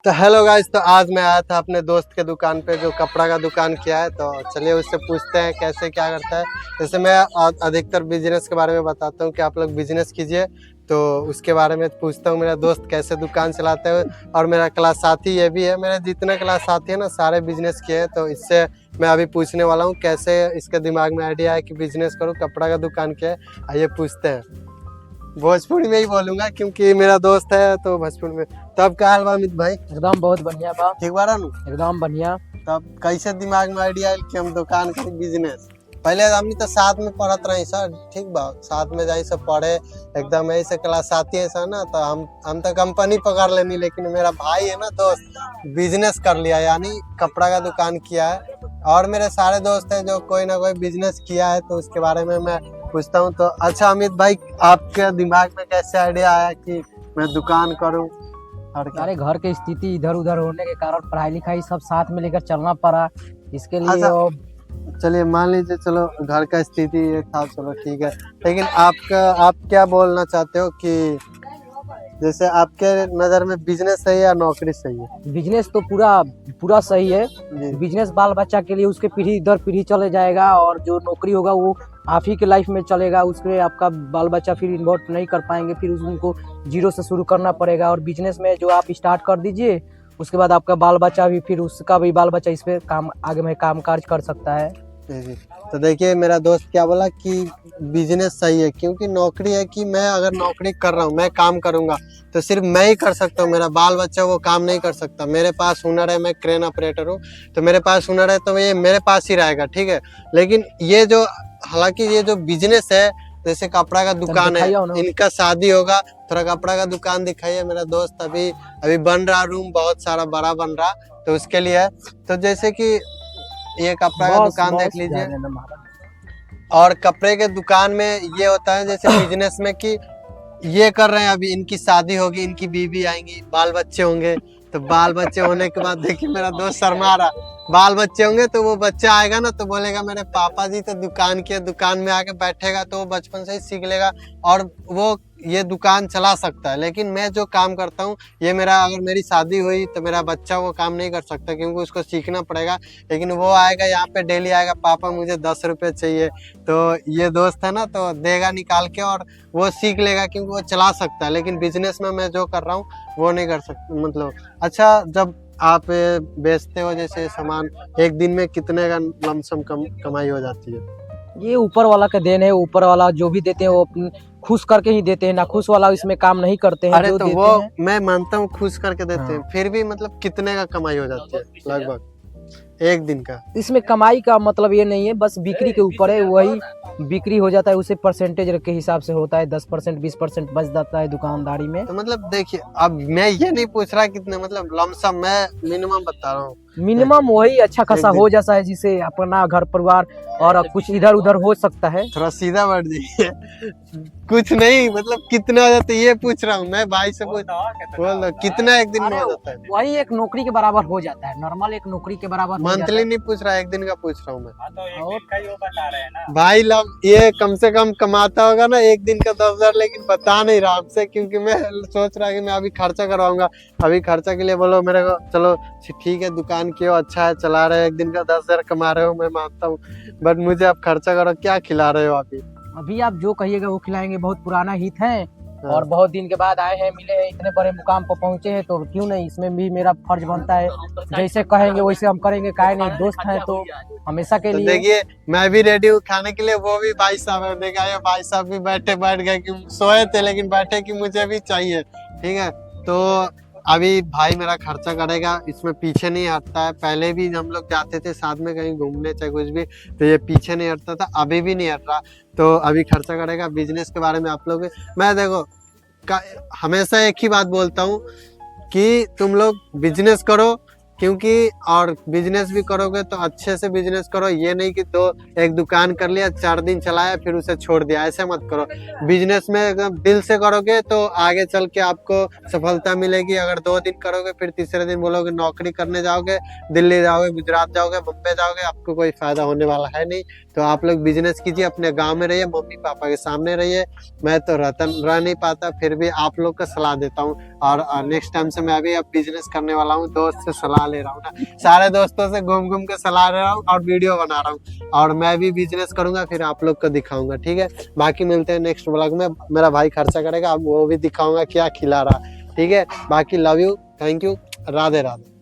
तो hello guys, तो आज मैं आया था अपने दोस्त के दुकान पे जो कपड़ा का दुकान किया है। तो चलिए उससे पूछते हैं कैसे क्या करता है। जैसे मैं अधिकतर बिजनेस के बारे में बताता हूँ कि आप लोग बिजनेस कीजिए, तो उसके बारे में पूछता हूँ मेरा दोस्त कैसे दुकान चलाते हुए। और मेरा क्लास साथी ये भी है, मेरे जितने क्लास साथी है ना सारे बिजनेस किए हैं। तो इससे मैं अभी पूछने वाला हूँ कैसे इसके दिमाग में आइडिया है कि बिजनेस करूँ, कपड़ा का दुकान किया है। आइए पूछते हैं। भोजपुरी में ही बोलूंगा क्योंकि मेरा दोस्त है, तो भोजपुरी में। तब क्या हाल बा अमित भाई? एकदम बहुत बढ़िया बा। ठीक बारा नु? एकदम बढ़िया। तब कैसे दिमाग में आइडिया आयल कि हम दुकान करी बिजनेस? पहले हमनी तो साथ में पढ़त रही सर, ठीक बा, साथ में जाई सब पढ़े, एकदम ऐसे क्लास साथी है सर ना। तो हम तो कंपनी पकड़ लेनी, लेकिन मेरा भाई है ना दोस्त बिजनेस कर लिया, यानी कपड़ा का दुकान किया है। और मेरे सारे दोस्त हैं जो कोई ना कोई बिजनेस किया है, तो उसके बारे में मैं पूछता हूँ। तो अच्छा अमित भाई, आपके दिमाग में कैसे आइडिया आया कि मैं दुकान करूँ? और क्या? अरे घर की स्थिति इधर उधर होने के कारण पढ़ाई लिखाई सब साथ में लेकर चलना पड़ा। इसके लिए अच्छा, चलिए मान लीजिए, चलो घर का स्थिति ये था, चलो ठीक है। लेकिन आप क्या बोलना चाहते हो कि जैसे आपके नज़र में बिजनेस सही है या नौकरी सही है? बिजनेस तो पूरा पूरा सही है। जी। बिजनेस बाल बच्चा के लिए उसके पीढ़ी दर पीढ़ी चले जाएगा, और जो नौकरी होगा वो आप ही के लाइफ में चलेगा। उसमें आपका बाल बच्चा फिर इन्वॉल्व नहीं कर पाएंगे, फिर उनको जीरो से शुरू करना पड़ेगा। और बिजनेस में जो आप स्टार्ट कर दीजिए, उसके बाद आपका बाल बच्चा भी, फिर उसका भी बाल बच्चा इस पे काम आगे में काम काज कर सकता है। जी। तो देखिए मेरा दोस्त क्या बोला कि बिजनेस सही है, क्योंकि नौकरी है कि मैं अगर नौकरी कर रहा हूँ, मैं काम करूंगा तो सिर्फ मैं ही कर सकता हूँ, मेरा बाल बच्चा वो काम नहीं कर सकता। मेरे पास हुनर है, मैं क्रेन ऑपरेटर हूँ, तो मेरे पास हुनर है तो ये मेरे पास ही रहेगा, ठीक है। लेकिन ये जो, हालांकि ये जो बिजनेस है, जैसे कपड़ा का दुकान है, इनका शादी होगा, थोड़ा कपड़ा का दुकान दिखाइए। मेरा दोस्त अभी अभी बन रहा, रूम बहुत सारा बड़ा बन रहा, तो उसके लिए है। तो जैसे कि ये कपड़ा का दुकान देख लीजिए, और कपड़े के दुकान में ये होता है जैसे बिजनेस में कि ये कर रहे हैं, अभी इनकी शादी होगी, इनकी बीवी आएंगी, बाल बच्चे होंगे। तो बाल बच्चे होने के बाद देखिए मेरा दोस्त शर्मा रहा, बाल बच्चे होंगे तो वो बच्चा आएगा ना तो बोलेगा मेरे पापा जी तो दुकान किए, दुकान में आके बैठेगा तो वो बचपन से ही सीख लेगा और वो ये दुकान चला सकता है। लेकिन मैं जो काम करता हूँ, ये मेरा, अगर मेरी शादी हुई तो मेरा बच्चा वो काम नहीं कर सकता, क्योंकि उसको सीखना पड़ेगा। लेकिन वो आएगा यहाँ पे डेली आएगा, पापा मुझे 10 रुपये चाहिए, तो ये दोस्त है ना तो देगा निकाल के और वो सीख लेगा, क्योंकि वो चला सकता है। लेकिन बिजनेस में मैं जो कर रहा हूँ वो नहीं कर सकता, मतलब। अच्छा, जब आप बेचते हो जैसे सामान, एक दिन में कितने का लमसम कमाई हो जाती है? ये ऊपर वाला का देन है। ऊपर वाला जो भी देते हैं वो खुश करके ही देते हैं, ना खुश वाला इसमें काम नहीं करते हैं। अरे जो तो देते वो हैं, मैं मानता हूँ खुश करके देते हैं, हाँ। फिर भी मतलब कितने का कमाई हो जाती है लगभग एक दिन का? इसमें कमाई का मतलब ये नहीं है, बस बिक्री के ऊपर है। वही बिक्री हो जाता है, उसे परसेंटेज के हिसाब से होता है। 10% 20% बच जाता है दुकानदारी में। तो मतलब देखिए, अब मैं ये नहीं पूछ रहा कितने, मतलब लमसम, मैं मिनिमम बता रहा हूँ। मिनिमम वही अच्छा खासा एक दिन। हो जाता है, जिसे अपना घर परिवार और कुछ इधर उधर हो सकता है। थोड़ा सीधा बैठ जाइए। कुछ नहीं, मतलब कितना हो जाता है ये पूछ रहा हूँ मैं, भाई से पूछ बोल दो कितना एक दिन में हो जाता है? वही एक नौकरी के बराबर हो जाता है, नॉर्मल एक नौकरी के बराबर हो जाता मंथली है। नहीं पूछ रहा, एक दिन का पूछ रहा हूँ मैं। हाँ, तो एक दिन का ही वो बता रहे हैं ना भाई ये कम से कम कमाता होगा ना एक दिन का 10,000, लेकिन बता नहीं रहा आपसे, क्योंकि मैं सोच रहा कि मैं अभी खर्चा करवाऊंगा। अभी खर्चा के लिए बोलो मेरे को, चलो ठीक है दुकान की अच्छा है, चला रहे हो, एक दिन का 10,000 कमा रहे हो, मैं मानता हूँ, बट मुझे आप खर्चा करो, क्या खिला रहे हो अभी? अभी आप जो कहिएगा वो खिलाएंगे। बहुत पुराना हित है हाँ। और बहुत दिन के बाद आए हैं, मिले हैं, इतने बड़े मुकाम पर पहुंचे हैं, तो क्यों नहीं, इसमें भी मेरा फर्ज बनता है। जैसे कहेंगे वैसे हम करेंगे, काहे नहीं, दोस्त हैं तो हमेशा के तो लिए। देखिए मैं भी रेडी हूँ खाने के लिए, वो भी भाई साहब है, देखा ये भाई साहब भी बैठ गए, कि सोए थे लेकिन बैठे कि मुझे भी चाहिए, ठीक है। तो अभी भाई मेरा खर्चा करेगा, इसमें पीछे नहीं हटता है। पहले भी हम लोग जाते थे साथ में कहीं घूमने चाहे कुछ भी, तो ये पीछे नहीं हटता था, अभी भी नहीं हट रहा। तो अभी खर्चा करेगा। बिजनेस के बारे में आप लोग, मैं देखो हमेशा एक ही बात बोलता हूँ कि तुम लोग बिजनेस करो, क्योंकि और बिजनेस भी करोगे तो अच्छे से बिजनेस करो, ये नहीं कि एक दुकान कर लिया 4 दिन चलाया फिर उसे छोड़ दिया, ऐसे मत करो। बिजनेस में एकदम दिल से करोगे तो आगे चल के आपको सफलता मिलेगी। अगर 2 दिन करोगे फिर तीसरे दिन बोलोगे नौकरी करने जाओगे, दिल्ली जाओगे, गुजरात जाओगे, मुंबई जाओगे, आपको कोई फायदा होने वाला है नहीं। तो आप लोग बिजनेस कीजिए, अपने गाँव में रहिए, मम्मी पापा के सामने रहिए। मैं तो रह नहीं पाता, फिर भी आप लोग का सलाह देता हूँ। और नेक्स्ट टाइम से मैं भी अब बिजनेस करने वाला हूँ, दोस्त से सलाह ले रहा हूँ ना, सारे दोस्तों से घूम घूम के सलाह ले रहा हूँ और वीडियो बना रहा हूँ। और मैं भी बिजनेस करूंगा फिर आप लोग को दिखाऊंगा, ठीक है। बाकी मिलते हैं नेक्स्ट व्लॉग में, मेरा भाई खर्चा करेगा, अब वो भी दिखाऊंगा क्या खिला रहा, ठीक है। बाकी love you, thank you, Radhe Radhe.